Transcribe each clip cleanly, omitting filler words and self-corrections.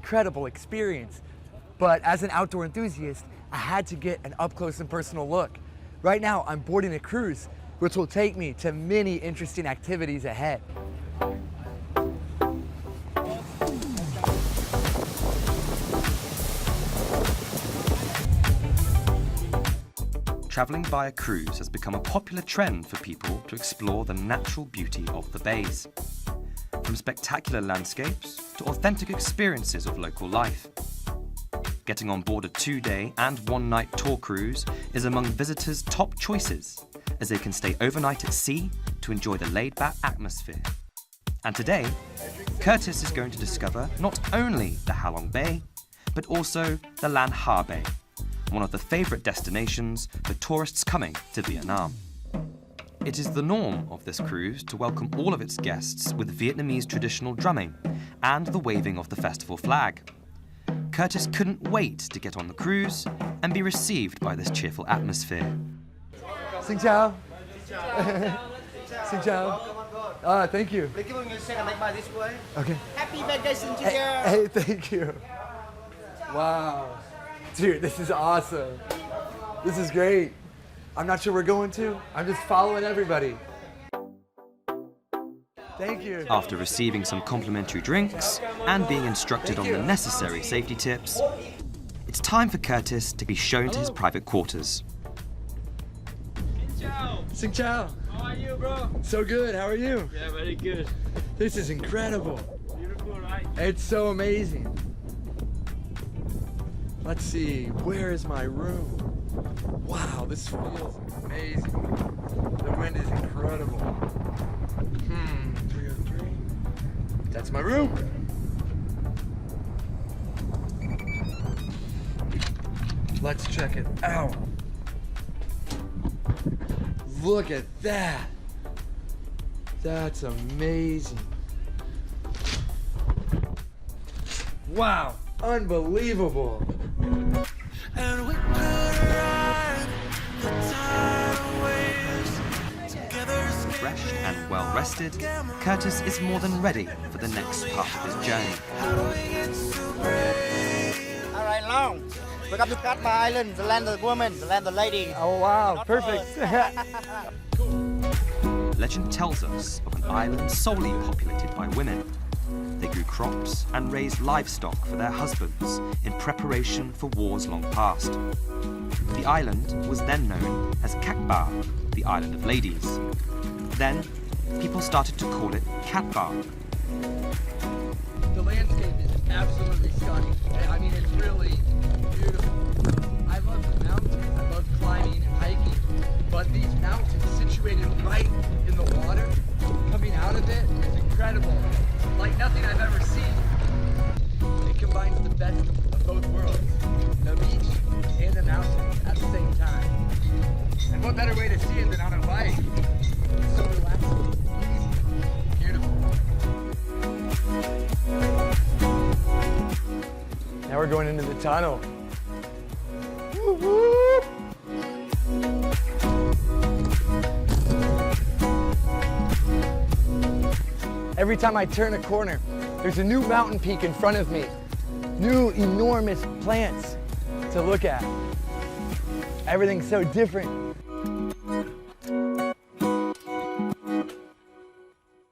incredible experience. But as an outdoor enthusiast, I had to get an up-close and personal look. Right now, I'm boarding a cruise, which will take me to many interesting activities ahead. Travelling by a cruise has become a popular trend for people to explore the natural beauty of the bays. From spectacular landscapes to authentic experiences of local life. Getting on board a 2-day and 1-night tour cruise is among visitors' top choices, as they can stay overnight at sea to enjoy the laid-back atmosphere. And today, Curtis is going to discover not only the Ha Long Bay, but also the Lan Hạ Bay, one of the favourite destinations for tourists coming to Vietnam. It is the norm of this cruise to welcome all of its guests with Vietnamese traditional drumming and the waving of the festival flag. Curtis couldn't wait to get on the cruise and be received by this cheerful atmosphere. Xin chào. Xin chào. Thank you. Okay. Happy vacation to you. Hey, thank you. Wow. Dude, this is awesome. This is great. I'm not sure where we're going to. I'm just following everybody. Thank you. After receiving some complimentary drinks and being instructed on the necessary safety tips, it's time for Curtis to be shown to his private quarters. Xin chào. How are you, bro? So good. How are you? Yeah, very good. This is incredible. Beautiful, right? It's so amazing. Let's see, where is my room? Wow, this feels amazing. The wind is incredible. 303. That's my room. Let's check it out. Look at that. That's amazing. Wow, unbelievable. And we could ride the tidal waves together. Refreshed and well rested, Curtis is more than ready for the next part of his journey. All right, Long. Welcome to Cat Ba Island, the land of the woman, the land of the lady. Oh wow, perfect. Legend tells us of an island solely populated by women. They grew crops and raised livestock for their husbands in preparation for wars long past. The island was then known as Cat Ba, the Island of Ladies. Then, people started to call it Cat Ba. The landscape is absolutely stunning. I mean, it's really beautiful. I love the mountains. I love climbing and hiking. But these mountains situated right in the water, coming out of it, is incredible. Like nothing I've ever seen. It combines the best of both worlds, the beach and the mountains at the same time. And what better way to see it than on a bike? It's so relaxing, easy, beautiful. Now we're going into the tunnel. Woo-hoo! Every time I turn a corner, there's a new mountain peak in front of me. New enormous plants to look at. Everything's so different.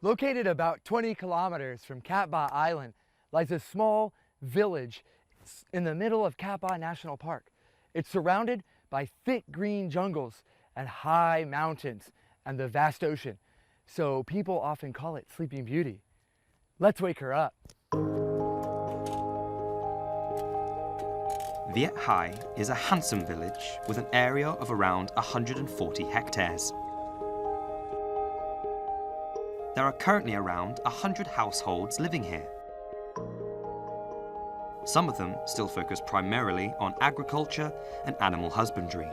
Located about 20 kilometers from Cat Ba Island lies a small village in the middle of Cat Ba National Park. It's surrounded by thick green jungles and high mountains and the vast ocean. So people often call it Sleeping Beauty. Let's wake her up. Viet Hai is a handsome village with an area of around 140 hectares. There are currently around 100 households living here. Some of them still focus primarily on agriculture and animal husbandry,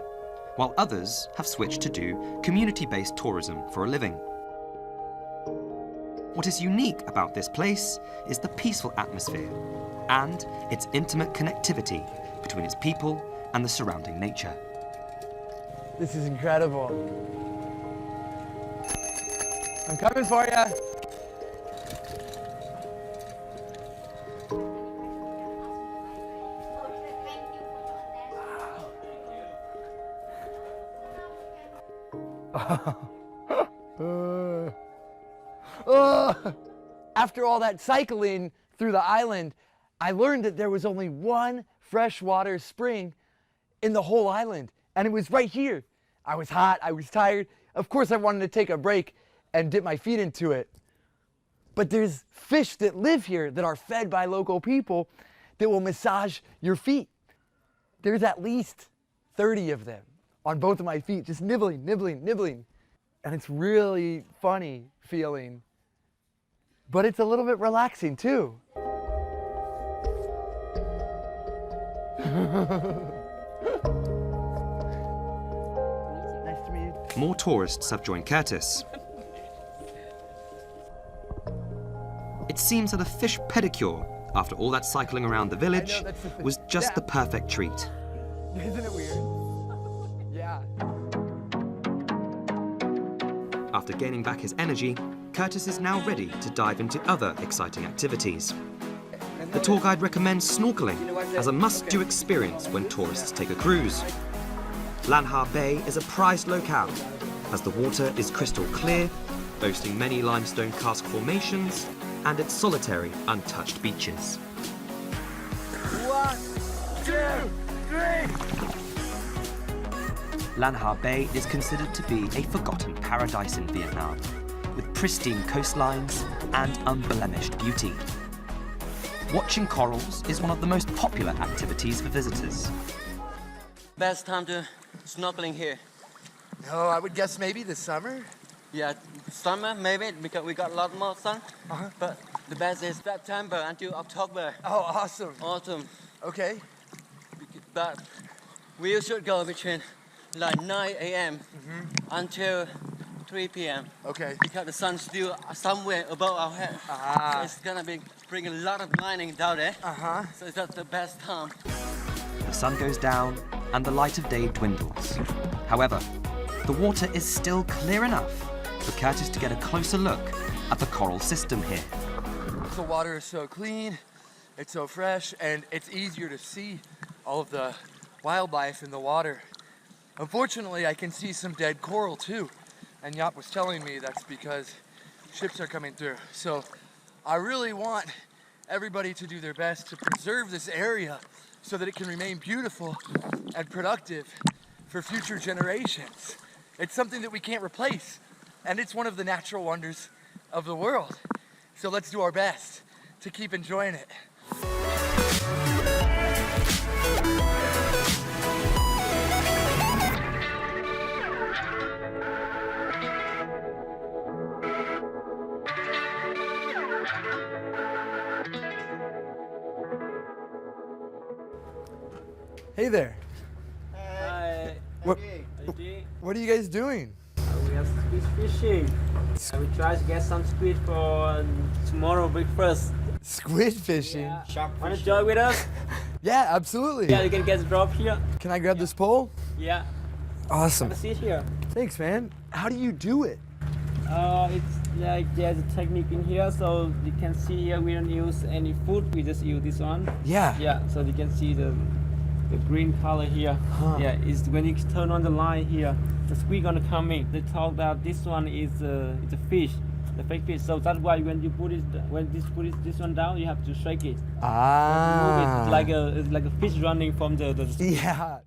while others have switched to do community-based tourism for a living. What is unique about this place is the peaceful atmosphere and its intimate connectivity between its people and the surrounding nature. This is incredible. I'm coming for you. After all that cycling through the island, I learned that there was only one freshwater spring in the whole island, and it was right here. I was hot, I was tired. Of course I wanted to take a break and dip my feet into it. But there's fish that live here that are fed by local people that will massage your feet. There's at least 30 of them on both of my feet, just nibbling, nibbling, nibbling. And it's really funny feeling, but it's a little bit relaxing too. Nice to meet you. More tourists have joined Curtis. It seems that a fish pedicure, after all that cycling around the village, was just the perfect treat. Isn't it weird? Yeah. After gaining back his energy, Curtis is now ready to dive into other exciting activities. The tour guide recommends snorkeling as a must-do experience when tourists take a cruise. Lan Hạ Bay is a prized locale, as the water is crystal clear, boasting many limestone karst formations, and its solitary, untouched beaches. 1, 2, 3. Lan Hạ Bay is considered to be a forgotten paradise in Vietnam, with pristine coastlines and unblemished beauty. Watching corals is one of the most popular activities for visitors. Best time to snorkeling here. Oh, I would guess maybe this summer. Yeah, summer maybe because we got a lot more sun. But the best is September until October. Oh, awesome. Autumn. Okay. But we should go between like 9 a.m. until 3 p.m. Okay. Because the sun's still somewhere above our head. So it's gonna be bring a lot of lightning down there. So it's not the best time. The sun goes down and the light of day dwindles. However, the water is still clear enough for Curtis to get a closer look at the coral system here. The water is so clean, it's so fresh, and it's easier to see all of the wildlife in the water. Unfortunately, I can see some dead coral too. And Yap was telling me that's because ships are coming through. So I really want everybody to do their best to preserve this area so that it can remain beautiful and productive for future generations. It's something that we can't replace, and it's one of the natural wonders of the world. So let's do our best to keep enjoying it. Hey there. Hi. What, Okay. what are you guys doing? We have squid fishing. We try to get some squid for tomorrow breakfast. Squid fishing? Yeah. Want to join with us? Yeah, absolutely. Yeah, you can get drop here. Can I grab this pole? Yeah. Awesome. Have a seat here. Thanks, man. How do you do it? It's like there's a technique in here, so you can see here we don't use any food. We just use this one. Yeah. Yeah, so you can see the green color here. Yeah, it's when you turn on the line here, the squid gonna come in. They talk that this one is it's a fish, the fake fish. So that's why when you put it, this one down, you have to shake it. Ah. It's like a fish running from the Yeah.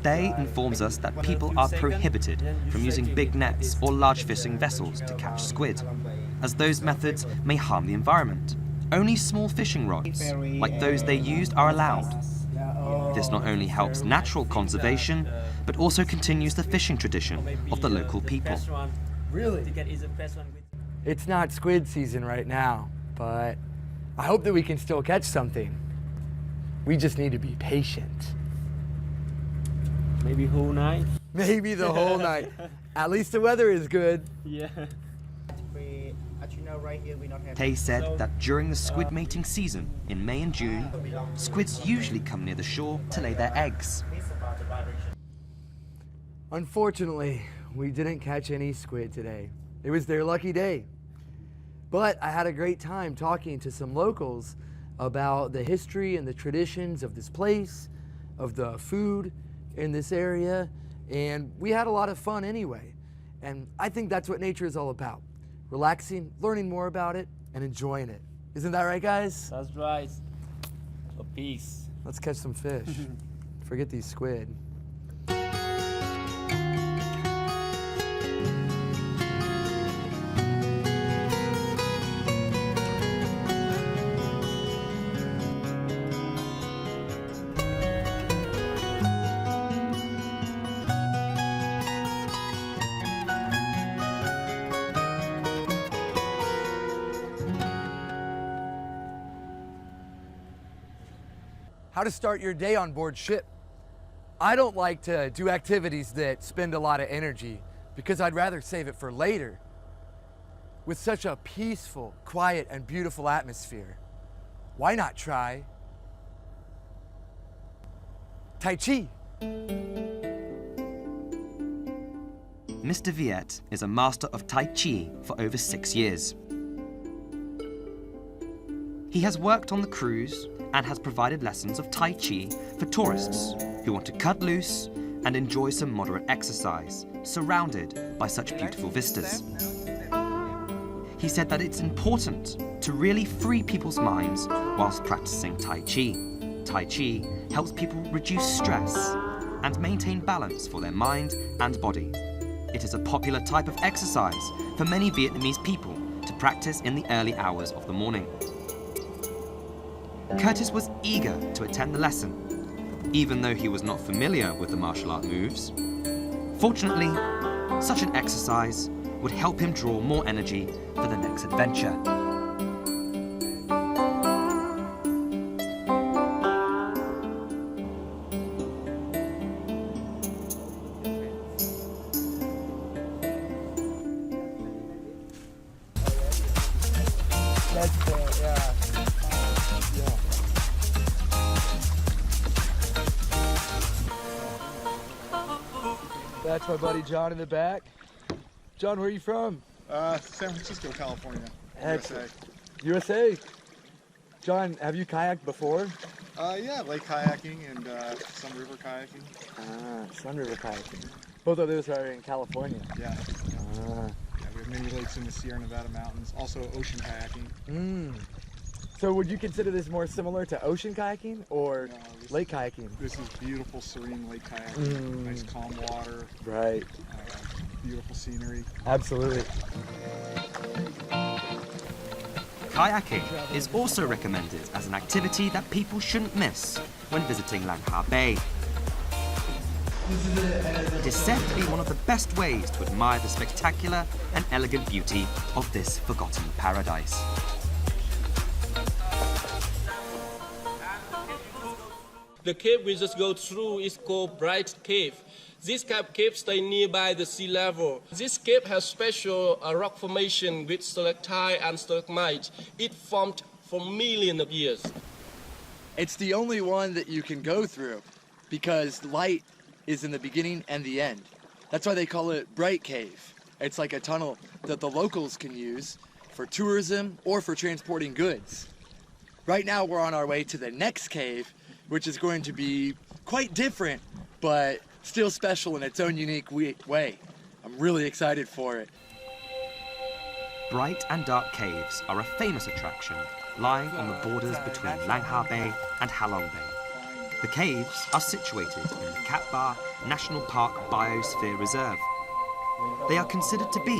Day informs us that people are prohibited from using big nets or large fishing vessels to catch squid, as those methods may harm the environment. Only small fishing rods, like those they used, are allowed. This not only helps natural conservation, but also continues the fishing tradition of the local people. Really? It's not squid season right now, but I hope that we can still catch something. We just need to be patient. Maybe whole night. Maybe the whole night. At least the weather is good. Yeah. Tay said that during the squid mating season in May and June, squids usually come near the shore to lay their eggs. Unfortunately, we didn't catch any squid today. It was their lucky day. But I had a great time talking to some locals about the history and the traditions of this place, of the food in this area, And we had a lot of fun anyway. And I think that's what nature is all about. Relaxing, learning more about it, and enjoying it. Isn't that right, guys? That's right. A peace. Let's catch some fish. Forget these squid. How to start your day on board ship. I don't like to do activities that spend a lot of energy because I'd rather save it for later. With such a peaceful, quiet, and beautiful atmosphere, why not try Tai Chi? Mr. Viet is a master of Tai Chi for over 6 years. He has worked on the cruise and has provided lessons of Tai Chi for tourists who want to cut loose and enjoy some moderate exercise, surrounded by such beautiful vistas. He said that it's important to really free people's minds whilst practicing Tai Chi. Tai Chi helps people reduce stress and maintain balance for their mind and body. It is a popular type of exercise for many Vietnamese people to practice in the early hours of the morning. Curtis was eager to attend the lesson, even though he was not familiar with the martial art moves. Fortunately, such an exercise would help him draw more energy for the next adventure. That's my buddy John in the back. John, where are you from? San Francisco, California, Excellent. USA. John, have you kayaked before? Yeah, lake kayaking and some river kayaking. Sun River kayaking. Both of those are in California. Yeah. Yeah, we have many lakes in the Sierra Nevada mountains. Also ocean kayaking. So would you consider this more similar to ocean kayaking or No, this lake kayaking? This is beautiful, serene lake kayaking. Nice calm water, Right. beautiful scenery. Absolutely. Kayaking is also recommended as an activity that people shouldn't miss when visiting Lan Ha Bay. It is said to be one of the best ways to admire the spectacular and elegant beauty of this forgotten paradise. The cave we just go through is called Bright Cave. This cave stays nearby the sea level. This cave has special rock formation with stalactite and stalagmite. It formed for millions of years. It's the only one that you can go through because light is in the beginning and the end. That's why they call it Bright Cave. It's like a tunnel that the locals can use for tourism or for transporting goods. Right now we're on our way to the next cave, which is going to be quite different, but still special in its own unique way. I'm really excited for it. Bright and dark caves are a famous attraction lying on the borders between Lan Ha Bay and Ha Long Bay. The caves are situated in the Cat Ba National Park Biosphere Reserve. They are considered to be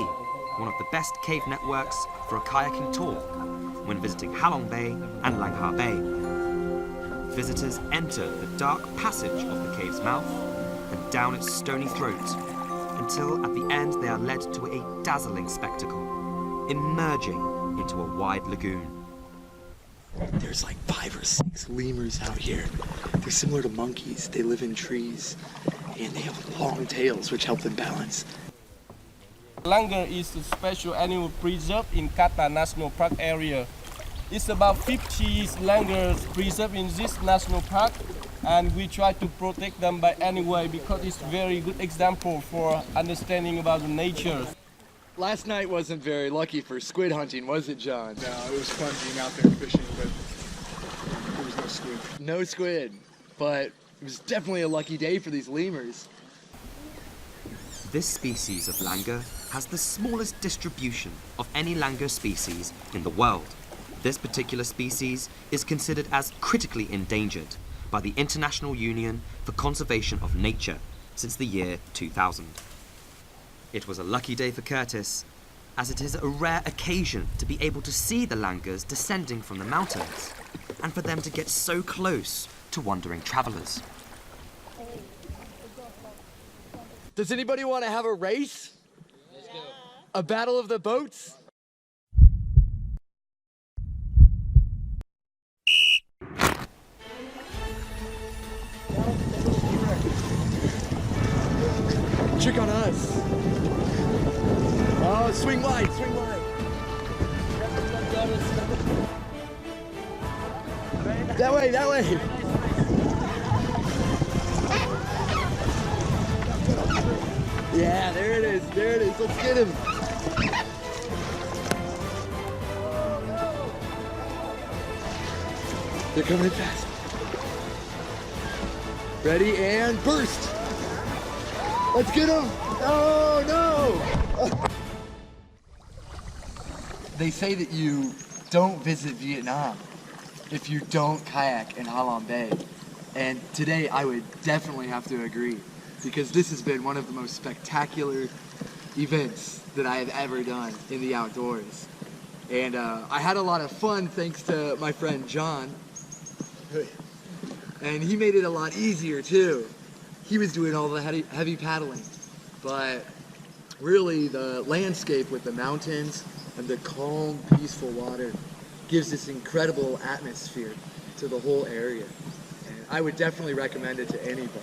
one of the best cave networks for a kayaking tour when visiting Ha Long Bay and Lan Ha Bay. Visitors enter the dark passage of the cave's mouth and down its stony throat until at the end they are led to a dazzling spectacle, emerging into a wide lagoon. There's like 5 or 6 lemurs out here. They're similar to monkeys. They live in trees and they have long tails which help them balance. Langur is a special animal preserve in Kata National Park area. It's about 50 langurs preserved in this national park, and we try to protect them by any way because it's a very good example for understanding about the nature. Last night wasn't very lucky for squid hunting, was it, John? No, it was fun being out there fishing, but there was no squid. No squid, but it was definitely a lucky day for these lemurs. This species of langur has the smallest distribution of any langur species in the world. This particular species is considered as critically endangered by the International Union for Conservation of Nature since the year 2000. It was a lucky day for Curtis, as it is a rare occasion to be able to see the langurs descending from the mountains, and for them to get so close to wandering travellers. Does anybody want to have a race? Let's go. A battle of the boats? Trick on us. Oh, swing wide, swing wide. That way, that way. Yeah, there it is, there it is. Let's get him. They're coming in fast. Ready and burst. Let's get him. Oh, no. They say that you don't visit Vietnam if you don't kayak in Ha Long Bay. And today I would definitely have to agree, because this has been one of the most spectacular events that I have ever done in the outdoors. And I had a lot of fun thanks to my friend John. And he made it a lot easier too. He was doing all the heavy paddling. But really the landscape with the mountains and the calm, peaceful water gives this incredible atmosphere to the whole area. And I would definitely recommend it to anybody.